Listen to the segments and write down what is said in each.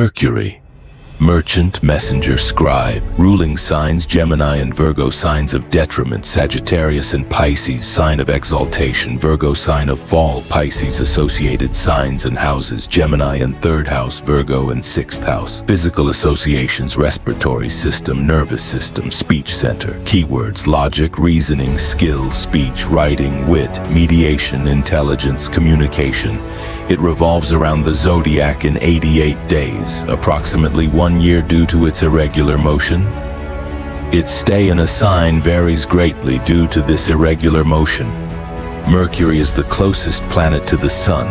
Mercury, merchant, messenger, scribe, ruling signs Gemini and Virgo, signs of detriment Sagittarius and Pisces, sign of exaltation Virgo, sign of fall Pisces, associated signs and houses Gemini and third house Virgo and sixth house, physical associations respiratory system, nervous system, speech center, keywords logic, reasoning, skill, speech, writing, wit, mediation, intelligence, communication. It revolves around the zodiac in 88 days, approximately 1 year due to its irregular motion. Its stay in a sign varies greatly due to this irregular motion. Mercury is the closest planet to the Sun.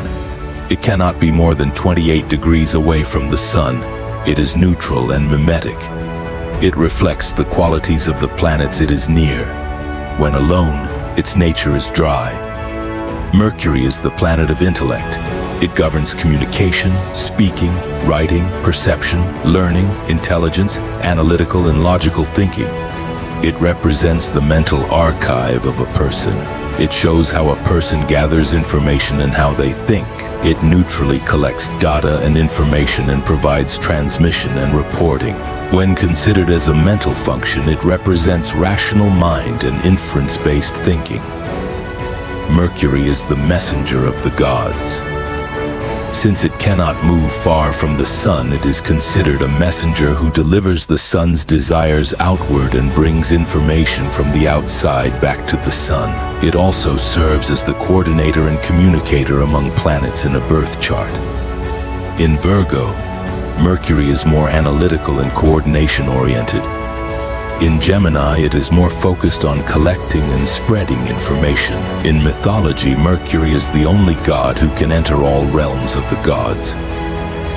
It cannot be more than 28 degrees away from the Sun. It is neutral and mimetic. It reflects the qualities of the planets it is near. When alone, its nature is dry. Mercury is the planet of intellect. It governs communication, speaking, writing, perception, learning, intelligence, analytical and logical thinking. It represents the mental archive of a person. It shows how a person gathers information and how they think. It neutrally collects data and information and provides transmission and reporting. When considered as a mental function, it represents rational mind and inference-based thinking. Mercury is the messenger of the gods. Since it cannot move far from the Sun, it is considered a messenger who delivers the Sun's desires outward and brings information from the outside back to the Sun. It also serves as the coordinator and communicator among planets in a birth chart. In Virgo, Mercury is more analytical and coordination-oriented. In Gemini, it is more focused on collecting and spreading information. In mythology, Mercury is the only god who can enter all realms of the gods.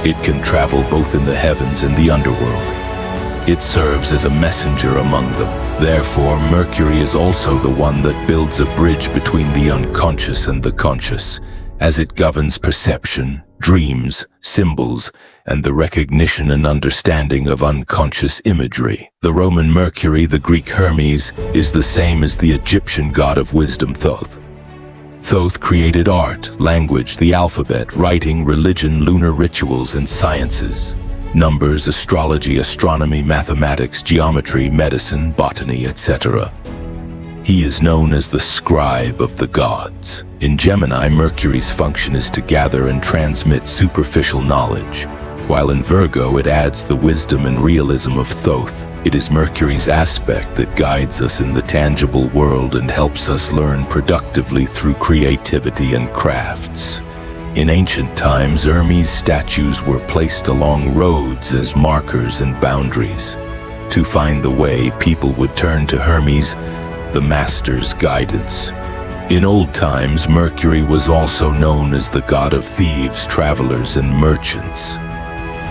It can travel both in the heavens and the underworld. It serves as a messenger among them. Therefore, Mercury is also the one that builds a bridge between the unconscious and the conscious, as it governs perception, dreams, symbols, and the recognition and understanding of unconscious imagery. The Roman Mercury, the Greek Hermes, is the same as the Egyptian god of wisdom Thoth. Thoth created art, language, the alphabet, writing, religion, lunar rituals, and sciences. Numbers, astrology, astronomy, mathematics, geometry, medicine, botany, etc. He is known as the scribe of the gods. In Gemini, Mercury's function is to gather and transmit superficial knowledge, while in Virgo it adds the wisdom and realism of Thoth. It is Mercury's aspect that guides us in the tangible world and helps us learn productively through creativity and crafts. In ancient times, Hermes statues were placed along roads as markers and boundaries. To find the way, people would turn to Hermes, the master's guidance. In old times, Mercury was also known as the god of thieves, travelers, and merchants.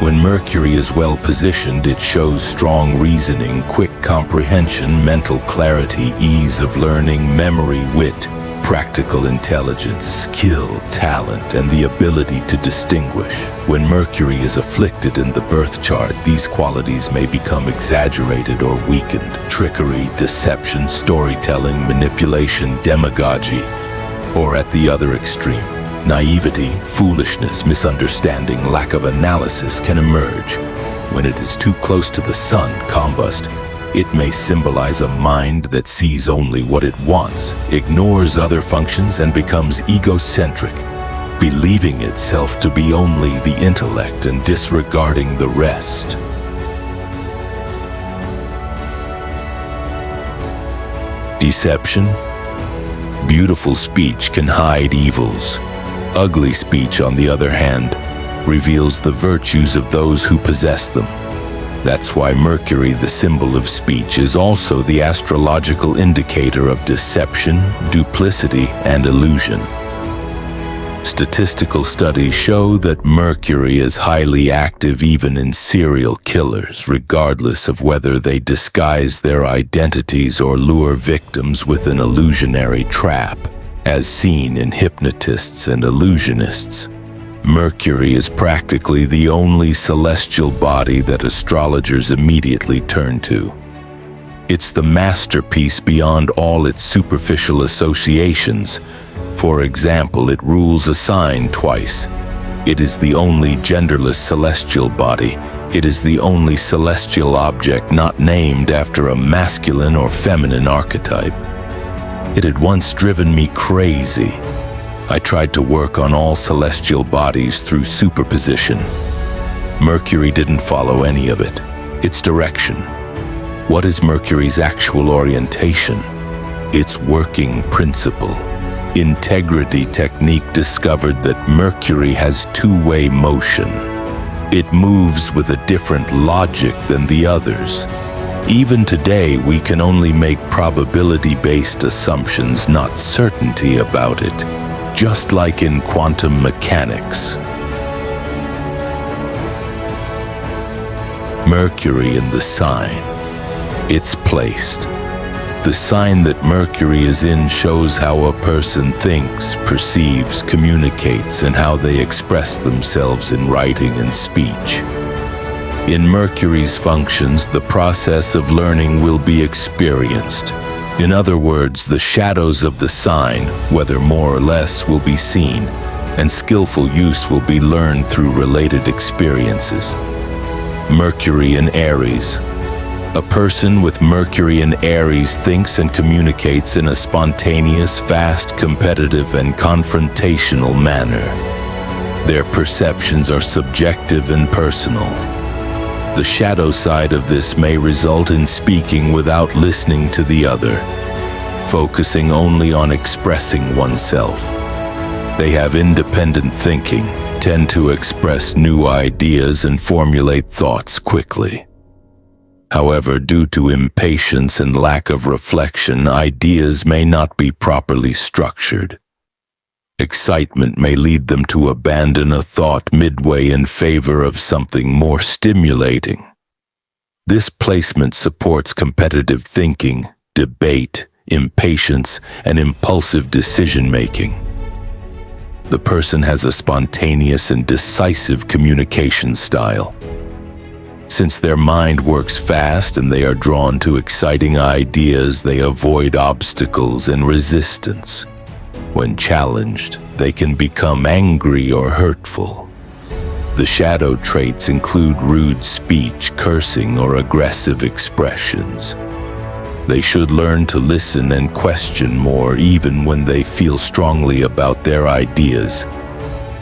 When Mercury is well positioned, it shows strong reasoning, quick comprehension, mental clarity, ease of learning, memory, wit, practical intelligence, skill, talent, and the ability to distinguish. When Mercury is afflicted in the birth chart, these qualities may become exaggerated or weakened. Trickery, deception, storytelling, manipulation, demagogy, or at the other extreme, naivety, foolishness, misunderstanding, lack of analysis can emerge. When it is too close to the Sun, combust, it may symbolize a mind that sees only what it wants, ignores other functions, and becomes egocentric, believing itself to be only the intellect and disregarding the rest. Deception. Beautiful speech can hide evils. Ugly speech, on the other hand, reveals the virtues of those who possess them. That's why Mercury, the symbol of speech, is also the astrological indicator of deception, duplicity, and illusion. Statistical studies show that Mercury is highly active even in serial killers, regardless of whether they disguise their identities or lure victims with an illusionary trap, as seen in hypnotists and illusionists. Mercury is practically the only celestial body that astrologers immediately turn to. It's the masterpiece beyond all its superficial associations. For example, it rules a sign twice. It is the only genderless celestial body. It is the only celestial object not named after a masculine or feminine archetype. It had once driven me crazy. I tried to work on all celestial bodies through superposition. Mercury didn't follow any of it. Its direction. What is Mercury's actual orientation? Its working principle. Integrity technique discovered that Mercury has two-way motion. It moves with a different logic than the others. Even today, we can only make probability-based assumptions, not certainty about it, just like in quantum mechanics. Mercury in the sign. It's placed. The sign that Mercury is in shows how a person thinks, perceives, communicates, and how they express themselves in writing and speech. In Mercury's functions, the process of learning will be experienced. In other words, the shadows of the sign, whether more or less, will be seen, and skillful use will be learned through related experiences. Mercury in Aries. A person with Mercury in Aries thinks and communicates in a spontaneous, fast, competitive, and confrontational manner. Their perceptions are subjective and personal. The shadow side of this may result in speaking without listening to the other, focusing only on expressing oneself. They have independent thinking, tend to express new ideas and formulate thoughts quickly. However, due to impatience and lack of reflection, ideas may not be properly structured. Excitement may lead them to abandon a thought midway in favor of something more stimulating. This placement supports competitive thinking, debate, impatience, and impulsive decision-making. The person has a spontaneous and decisive communication style. Since their mind works fast and they are drawn to exciting ideas, they avoid obstacles and resistance. When challenged, they can become angry or hurtful. The shadow traits include rude speech, cursing, or aggressive expressions. They should learn to listen and question more even when they feel strongly about their ideas,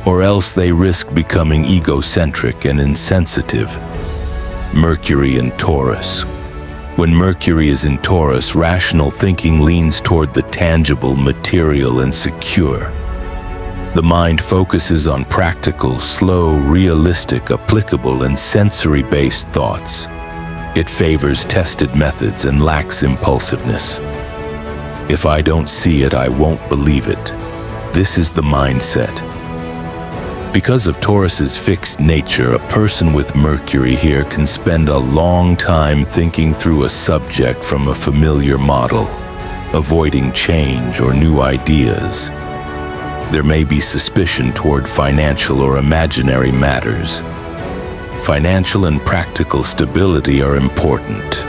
or else they risk becoming egocentric and insensitive. Mercury in Taurus. When Mercury is in Taurus, rational thinking leans toward the tangible, material, and secure. The mind focuses on practical, slow, realistic, applicable, and sensory-based thoughts. It favors tested methods and lacks impulsiveness. If I don't see it, I won't believe it. This is the mindset. Because of Taurus's fixed nature, a person with Mercury here can spend a long time thinking through a subject from a familiar model, avoiding change or new ideas. There may be suspicion toward financial or imaginary matters. Financial and practical stability are important.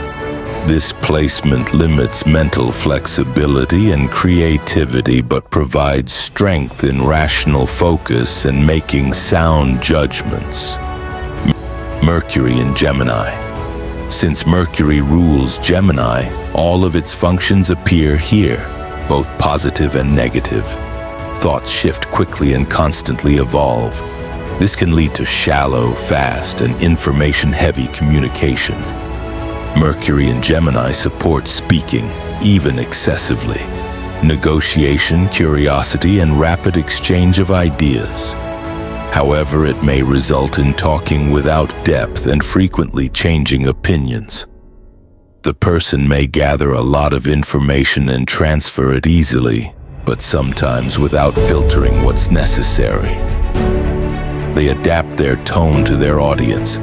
This placement limits mental flexibility and creativity but provides strength in rational focus and making sound judgments. Mercury in Gemini. Since Mercury rules Gemini, all of its functions appear here, both positive and negative. Thoughts shift quickly and constantly evolve. This can lead to shallow, fast, and information-heavy communication. Mercury in Gemini supports speaking, even excessively, negotiation, curiosity, and rapid exchange of ideas. However, it may result in talking without depth and frequently changing opinions. The person may gather a lot of information and transfer it easily, but sometimes without filtering what's necessary. They adapt their tone to their audience,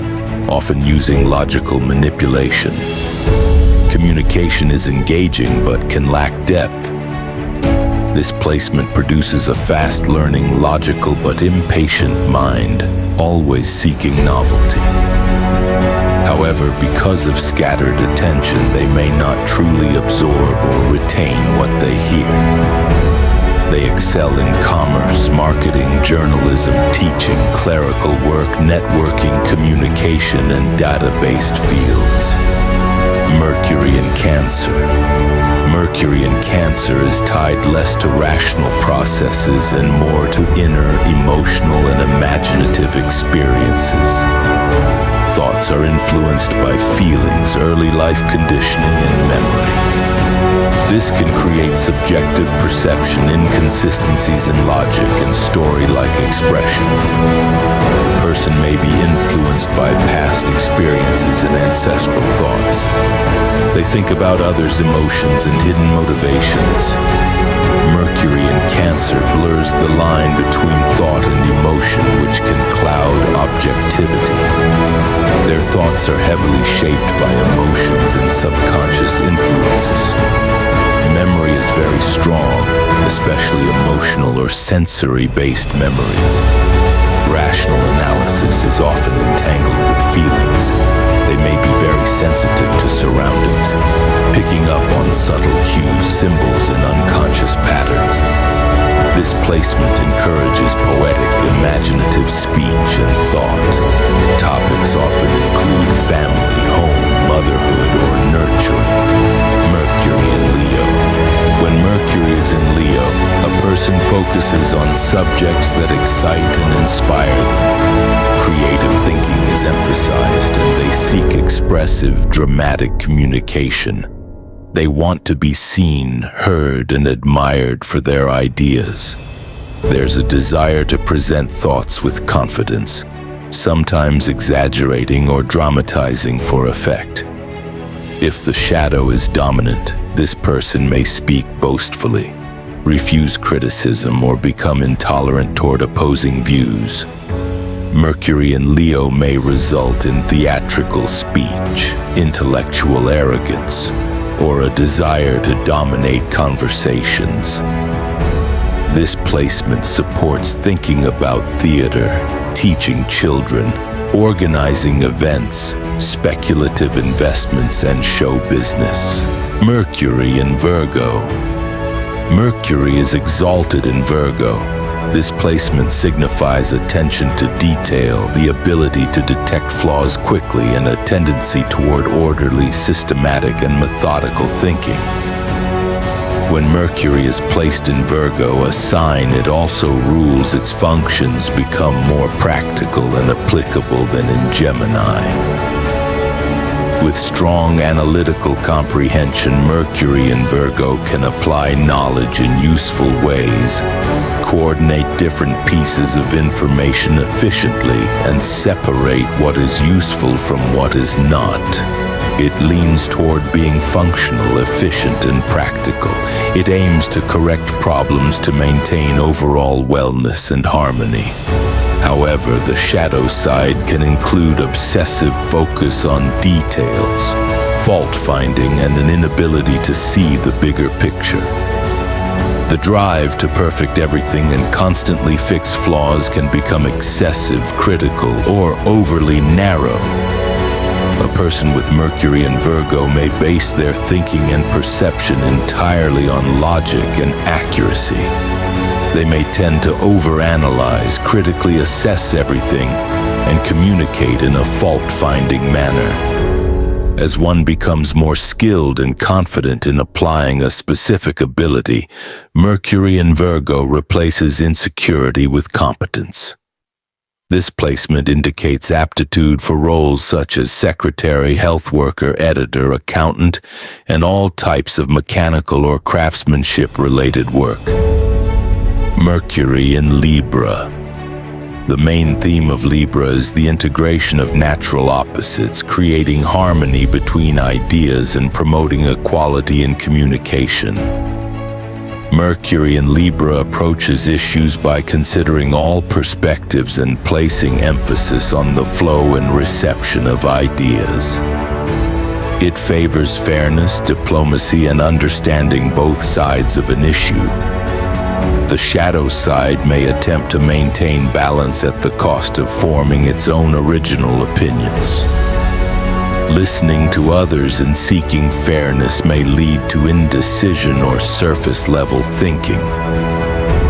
often using logical manipulation. Communication is engaging but can lack depth. This placement produces a fast-learning, logical but impatient mind, always seeking novelty. However, because of scattered attention, they may not truly absorb or retain what they hear. They excel in commerce, marketing, journalism, teaching, clerical work, networking, communication, and data-based fields. Mercury in Cancer. Mercury in Cancer is tied less to rational processes and more to inner, emotional, and imaginative experiences. Thoughts are influenced by feelings, early life conditioning, and memory. This can create subjective perception, inconsistencies in logic, and story-like expression. The person may be influenced by past experiences and ancestral thoughts. They think about others' emotions and hidden motivations. Mercury in Cancer blurs the line between thought and emotion, which can cloud objectivity. Their thoughts are heavily shaped by emotions and subconscious influences. Memory is very strong, especially emotional or sensory-based memories. Rational analysis is often entangled with feelings. They may be very sensitive to surroundings, picking up on subtle cues, symbols, and unconscious patterns. This placement encourages poetic, imaginative speech and thought. Topics often include family, home, motherhood, or nurturing. Mercury in Leo. When Mercury is in Leo, a person focuses on subjects that excite and inspire them. Creative thinking is emphasized, and they seek expressive, dramatic communication. They want to be seen, heard, and admired for their ideas. There's a desire to present thoughts with confidence, sometimes exaggerating or dramatizing for effect. If the shadow is dominant, this person may speak boastfully, refuse criticism, or become intolerant toward opposing views. Mercury in Leo may result in theatrical speech, intellectual arrogance, or a desire to dominate conversations. This placement supports thinking about theater, teaching children, organizing events, speculative investments, and show business. Mercury in Virgo. Mercury is exalted in Virgo. This placement signifies attention to detail, the ability to detect flaws quickly, and a tendency toward orderly, systematic, and methodical thinking. When Mercury is placed in Virgo, a sign it also rules, its functions become more practical and applicable than in Gemini. With strong analytical comprehension, Mercury in Virgo can apply knowledge in useful ways, coordinate different pieces of information efficiently, and separate what is useful from what is not. It leans toward being functional, efficient, and practical. It aims to correct problems to maintain overall wellness and harmony. However, the shadow side can include obsessive focus on details, fault-finding, and an inability to see the bigger picture. The drive to perfect everything and constantly fix flaws can become excessive, critical, or overly narrow. A person with Mercury in Virgo may base their thinking and perception entirely on logic and accuracy. They may tend to overanalyze, critically assess everything, and communicate in a fault-finding manner. As one becomes more skilled and confident in applying a specific ability, Mercury in Virgo replaces insecurity with competence. This placement indicates aptitude for roles such as secretary, health worker, editor, accountant, and all types of mechanical or craftsmanship-related work. Mercury in Libra. The main theme of Libra is the integration of natural opposites, creating harmony between ideas and promoting equality in communication. Mercury in Libra approaches issues by considering all perspectives and placing emphasis on the flow and reception of ideas. It favors fairness, diplomacy, and understanding both sides of an issue. The shadow side may attempt to maintain balance at the cost of forming its own original opinions. Listening to others and seeking fairness may lead to indecision or surface-level thinking.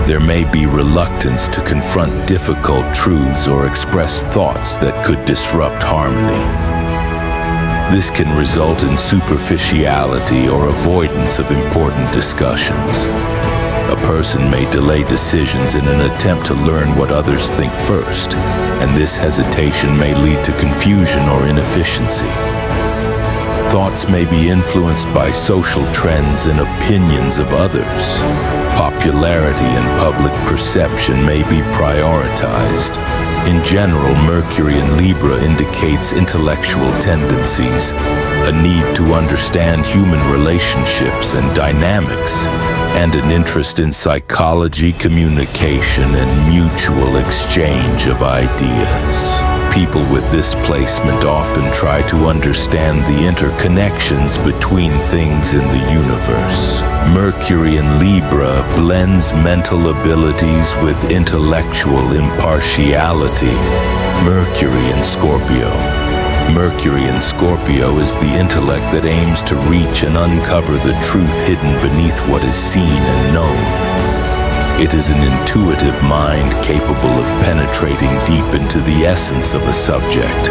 There may be reluctance to confront difficult truths or express thoughts that could disrupt harmony. This can result in superficiality or avoidance of important discussions. A person may delay decisions in an attempt to learn what others think first, and this hesitation may lead to confusion or inefficiency. Thoughts may be influenced by social trends and opinions of others. Popularity and public perception may be prioritized. In general, Mercury in Libra indicates intellectual tendencies, a need to understand human relationships and dynamics, and an interest in psychology, communication, and mutual exchange of ideas. People with this placement often try to understand the interconnections between things in the universe. Mercury in Libra blends mental abilities with intellectual impartiality. Mercury in Scorpio. Mercury in Scorpio is the intellect that aims to reach and uncover the truth hidden beneath what is seen and known. It is an intuitive mind capable of penetrating deep into the essence of a subject,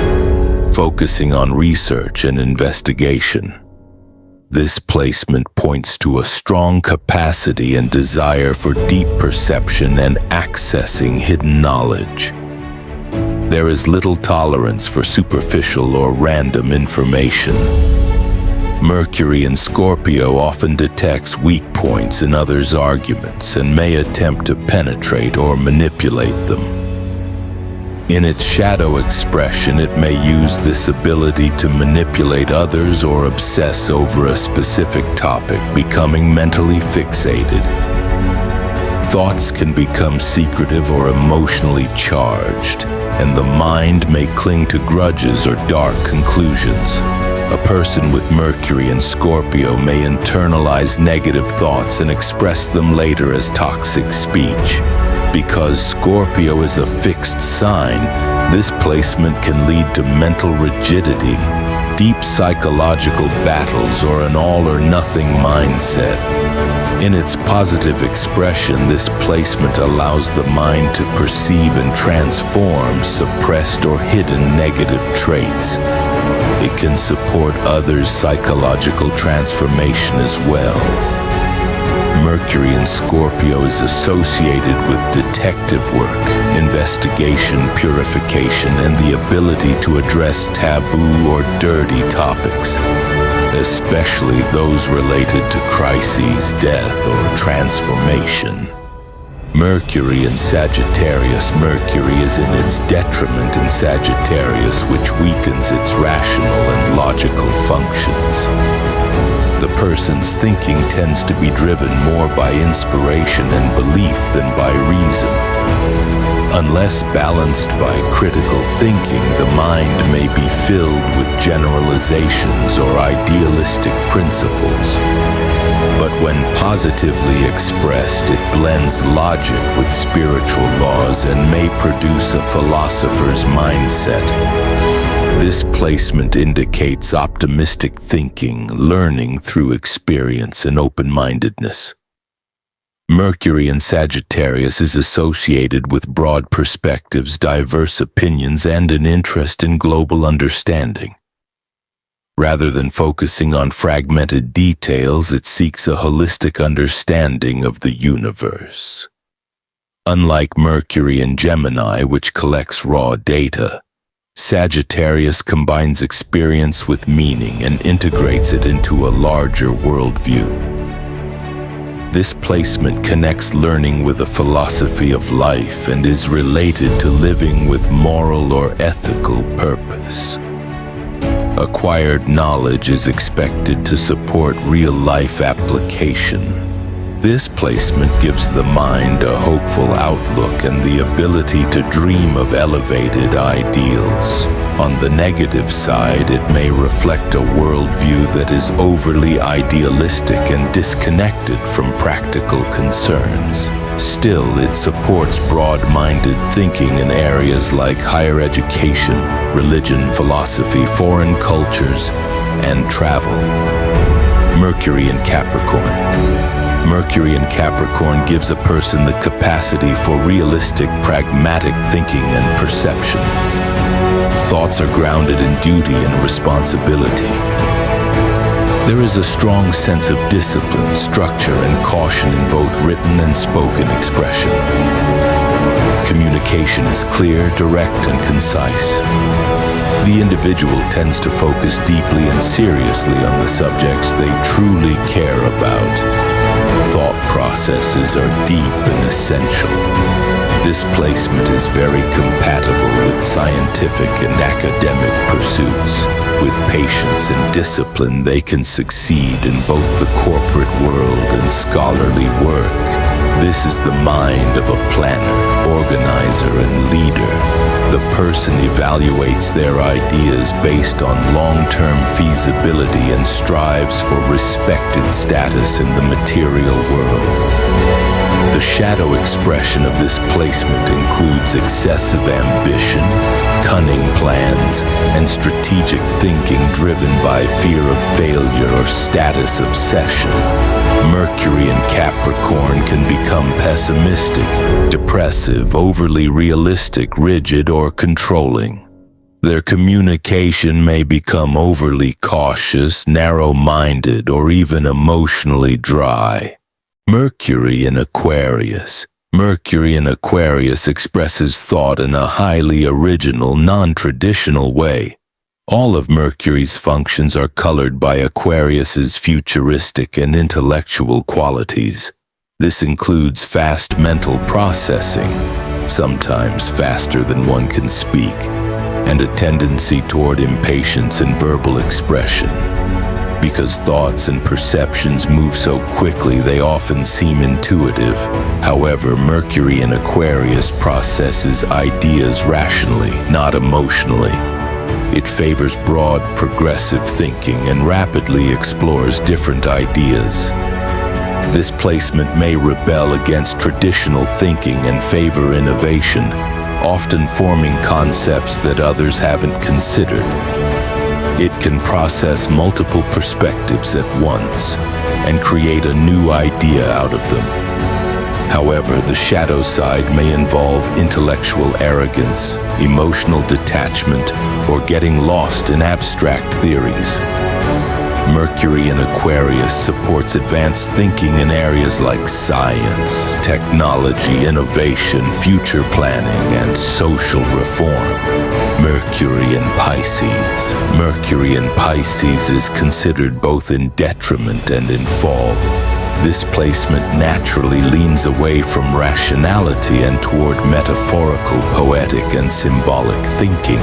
focusing on research and investigation. This placement points to a strong capacity and desire for deep perception and accessing hidden knowledge. There is little tolerance for superficial or random information. Mercury in Scorpio often detects weak points in others' arguments and may attempt to penetrate or manipulate them. In its shadow expression, it may use this ability to manipulate others or obsess over a specific topic, becoming mentally fixated. Thoughts can become secretive or emotionally charged, and the mind may cling to grudges or dark conclusions. A person with Mercury in Scorpio may internalize negative thoughts and express them later as toxic speech. Because Scorpio is a fixed sign, this placement can lead to mental rigidity, deep psychological battles, or an all-or-nothing mindset. In its positive expression, this placement allows the mind to perceive and transform suppressed or hidden negative traits. It can support others' psychological transformation as well. Mercury in Scorpio is associated with detective work, investigation, purification, and the ability to address taboo or dirty topics, especially those related to crises, death, or transformation. Mercury in Sagittarius. Mercury is in its detriment in Sagittarius, which weakens its rational and logical functions. The person's thinking tends to be driven more by inspiration and belief than by reason. Unless balanced by critical thinking, the mind may be filled with generalizations or idealistic principles. But when positively expressed, it blends logic with spiritual laws and may produce a philosopher's mindset. This placement indicates optimistic thinking, learning through experience, and open-mindedness. Mercury in Sagittarius is associated with broad perspectives, diverse opinions, and an interest in global understanding. Rather than focusing on fragmented details, it seeks a holistic understanding of the universe. Unlike Mercury in Gemini, which collects raw data, Sagittarius combines experience with meaning and integrates it into a larger worldview. This placement connects learning with a philosophy of life and is related to living with moral or ethical purpose. Acquired knowledge is expected to support real-life application. This placement gives the mind a hopeful outlook and the ability to dream of elevated ideals. On the negative side, it may reflect a worldview that is overly idealistic and disconnected from practical concerns. Still, it supports broad-minded thinking in areas like higher education, religion, philosophy, foreign cultures, and travel. Mercury in Capricorn. Mercury in Capricorn gives a person the capacity for realistic, pragmatic thinking and perception. Thoughts are grounded in duty and responsibility. There is a strong sense of discipline, structure, and caution in both written and spoken expression. Communication is clear, direct, and concise. The individual tends to focus deeply and seriously on the subjects they truly care about. Thought processes are deep and essential. This placement is very compatible with scientific and academic pursuits. With patience and discipline, they can succeed in both the corporate world and scholarly work. This is the mind of a planner, organizer, and leader. The person evaluates their ideas based on long-term feasibility and strives for respected status in the material world. The shadow expression of this placement includes excessive ambition, cunning plans, and strategic thinking driven by fear of failure or status obsession. Mercury in Capricorn can become pessimistic, depressive, overly realistic, rigid, or controlling. Their communication may become overly cautious, narrow-minded, or even emotionally dry. Mercury in Aquarius. Mercury in Aquarius expresses thought in a highly original, non-traditional way. All of Mercury's functions are colored by Aquarius's futuristic and intellectual qualities. This includes fast mental processing, sometimes faster than one can speak, and a tendency toward impatience in verbal expression. Because thoughts and perceptions move so quickly, they often seem intuitive. However, Mercury in Aquarius processes ideas rationally, not emotionally. It favors broad, progressive thinking and rapidly explores different ideas. This placement may rebel against traditional thinking and favor innovation, often forming concepts that others haven't considered. It can process multiple perspectives at once and create a new idea out of them. However, the shadow side may involve intellectual arrogance, emotional detachment, or getting lost in abstract theories. Mercury in Aquarius supports advanced thinking in areas like science, technology, innovation, future planning, and social reform. Mercury in Pisces. Mercury in Pisces is considered both in detriment and in fall. This placement naturally leans away from rationality and toward metaphorical, poetic, and symbolic thinking.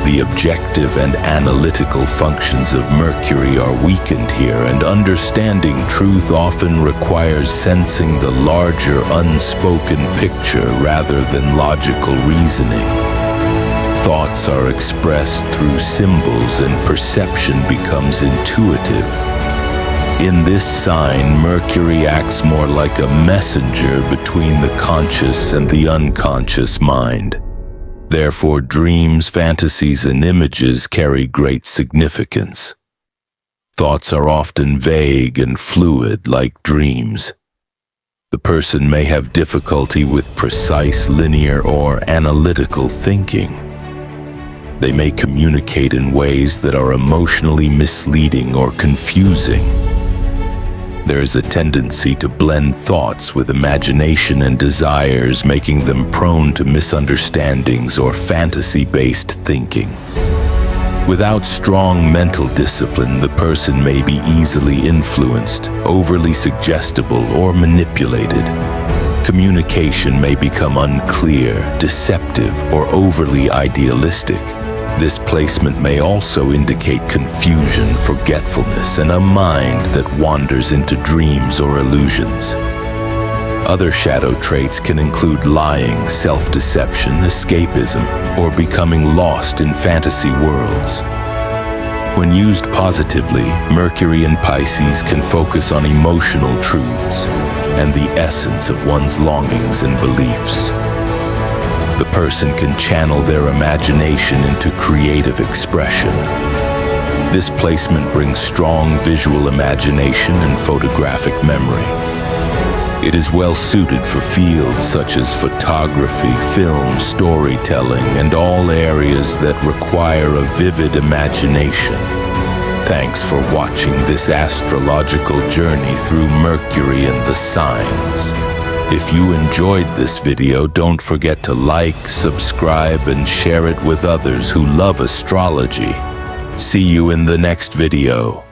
The objective and analytical functions of Mercury are weakened here, and understanding truth often requires sensing the larger unspoken picture rather than logical reasoning. Thoughts are expressed through symbols and perception becomes intuitive. In this sign, Mercury acts more like a messenger between the conscious and the unconscious mind. Therefore, dreams, fantasies, and images carry great significance. Thoughts are often vague and fluid, like dreams. The person may have difficulty with precise, linear, or analytical thinking. They may communicate in ways that are emotionally misleading or confusing. There is a tendency to blend thoughts with imagination and desires, making them prone to misunderstandings or fantasy-based thinking. Without strong mental discipline, the person may be easily influenced, overly suggestible, or manipulated. Communication may become unclear, deceptive, or overly idealistic. This placement may also indicate confusion, forgetfulness, and a mind that wanders into dreams or illusions. Other shadow traits can include lying, self-deception, escapism, or becoming lost in fantasy worlds. When used positively, Mercury in Pisces can focus on emotional truths and the essence of one's longings and beliefs. The person can channel their imagination into creative expression. This placement brings strong visual imagination and photographic memory. It is well suited for fields such as photography, film, storytelling, and all areas that require a vivid imagination. Thanks for watching this astrological journey through Mercury and the signs. If you enjoyed this video, don't forget to like, subscribe, and share it with others who love astrology. See you in the next video.